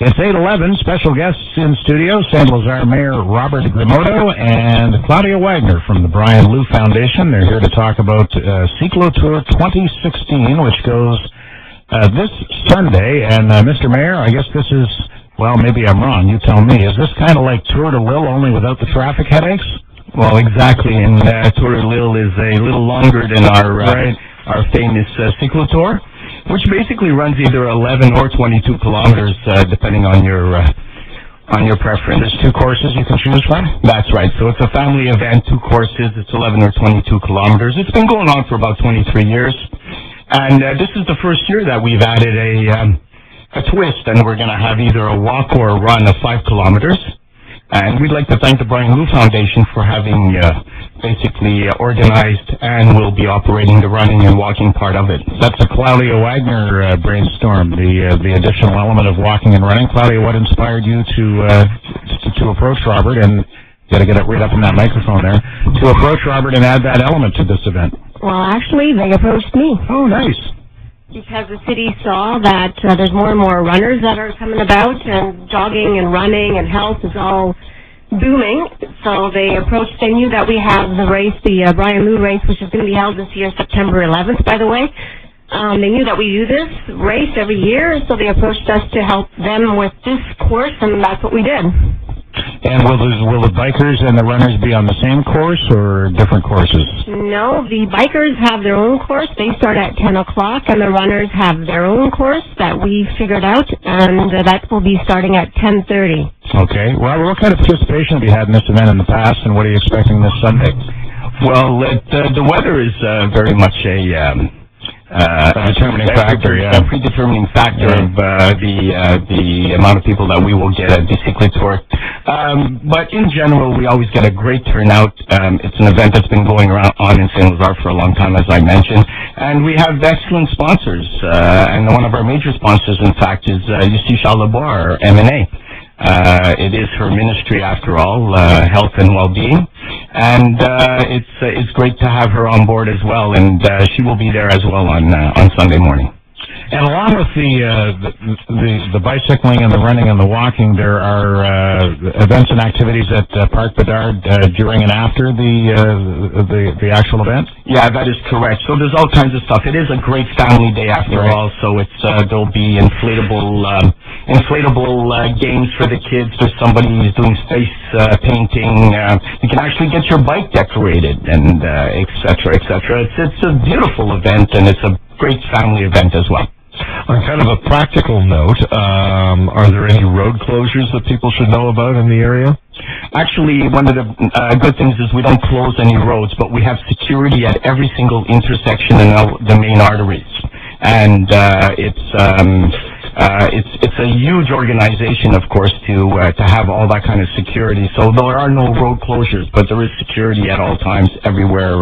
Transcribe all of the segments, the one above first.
It's 8:11. Special guests in studio, St. Lazare Mayor Robert Grimoto and Claudia Wagner from the Brian Lou Foundation. They're here to talk about Cyclotour 2016, which goes this Sunday. And Mr. Mayor, I guess this is, well, maybe I'm wrong. You tell me. Is this kind of like Tour de Lille, only without the traffic headaches? Well, exactly. And Tour de Lille is a little longer than our famous Cyclotour, which basically runs either 11 or 22 kilometers, depending on your preference. There's two courses you can choose from? That's right. So it's a family event, two courses. It's 11 or 22 kilometers. It's been going on for about 23 years. And this is the first year that we've added a twist, and we're going to have either a walk or a run of 5 kilometers. And we'd like to thank the Brian Lou Foundation for having basically organized and will be operating the running and walking part of it. That's a Claudia Wagner brainstorm, the additional element of walking and running. Claudia, what inspired you to approach Robert, and you got to get it right up in that microphone there, to approach Robert and add that element to this event? Well, actually, they approached me. Oh, nice. Because the city saw that there's more and more runners that are coming about, and jogging and running and health is all booming. So they approached. They knew that we have the race, the Brian Lou race, which is going to be held this year, September 11th, by the way. They knew that we do this race every year, so they approached us to help them with this course, and that's what we did. And will the bikers and the runners be on the same course or different courses? No, the bikers have their own course. They start at 10 o'clock, and the runners have their own course that we figured out, and that will be starting at 10:30. Okay. Well, what kind of participation have you had in this event in the past, and what are you expecting this Sunday? Well, the weather is very much a determining factor, a predetermining factor of the amount of people that we will get at the Cyclotour. But in general, we always get a great turnout. It's an event that's been going on in St. Lazare for a long time, as I mentioned, and we have excellent sponsors. And one of our major sponsors, in fact, is Lucie Charlebois, M&A. It is her ministry, after all, health and well-being, and it's great to have her on board as well, and she will be there as well on Sunday morning. And along with the bicycling and the running and the walking, there are events and activities at Parc Bedard during and after the actual event? Yeah, that is correct. So there's all kinds of stuff. It is a great family day after all, so it's there'll be inflatable games for the kids. There's somebody who's doing face painting. You can actually get your bike decorated, and et cetera, et cetera. It's a beautiful event, and it's a great family event as well. On kind of a practical note, are there any road closures that people should know about in the area? Actually, one of the good things is we don't close any roads, but we have security at every single intersection in the main arteries. And it's a huge organization, of course, to have all that kind of security. So there are no road closures, but there is security at all times everywhere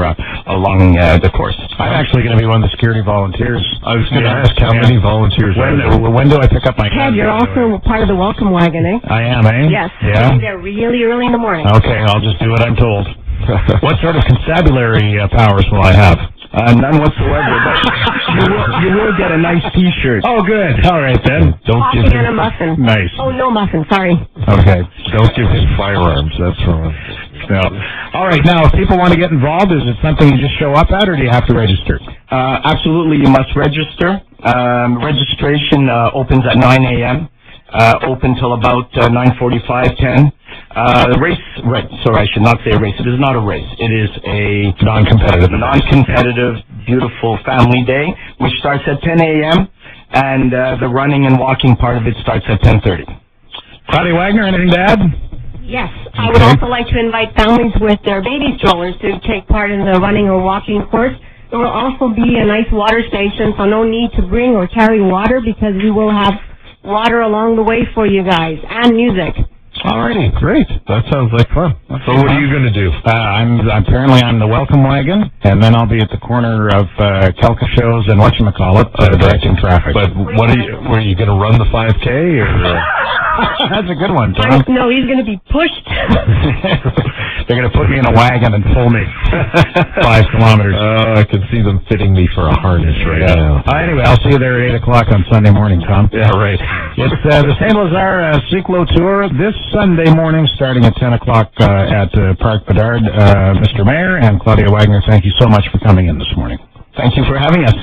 along the course. I'm actually going to be one of the security volunteers. I was going to ask how many volunteers. When do I pick up my gun? Ted, you're also part of the welcome wagon, eh? I am, eh? Yes. Yeah. I'll be there really early in the morning. Okay, I'll just do what I'm told. What sort of constabulary powers will I have? None whatsoever, but you will get a nice T-shirt. Oh, good. All right, then. Don't give Coffee him... and a muffin. Nice. Oh, no muffin, sorry. Okay. Don't give him firearms, that's wrong. No. All right, now, if people want to get involved, is it something you just show up at, or do you have to register? Absolutely, you must register. Registration opens at 9 a.m., open till about 9:45, 10. The race, right, sorry, I should not say a race. It is not a race. It is a non-competitive, beautiful family day, which starts at 10 a.m., and the running and walking part of it starts at 10:30. Claudia Wagner, anything to add? Yes, I would also like to invite families with their baby strollers to take part in the running or walking course. There will also be a nice water station, so no need to bring or carry water, because we will have water along the way for you guys, and music. Alrighty, great. That sounds like fun. So what are you going to do? I'm the welcome wagon, and then I'll be at the corner of Kelka shows and whatchamacallit, directing traffic. But were you going to run the 5K, or? That's a good one, Tom. No, he's going to be pushed. They're going to put me in a wagon and pull me 5 kilometers. I can see them fitting me for a harness right now. Anyway, I'll see you there at 8 o'clock on Sunday morning, Tom. Yeah, right. It's the St. Lazare Cyclo Tour this Sunday morning starting at 10 o'clock at Parc Bedard. Mr. Mayor and Claudia Wagner, thank you so much for coming in this morning. Thank you for having us.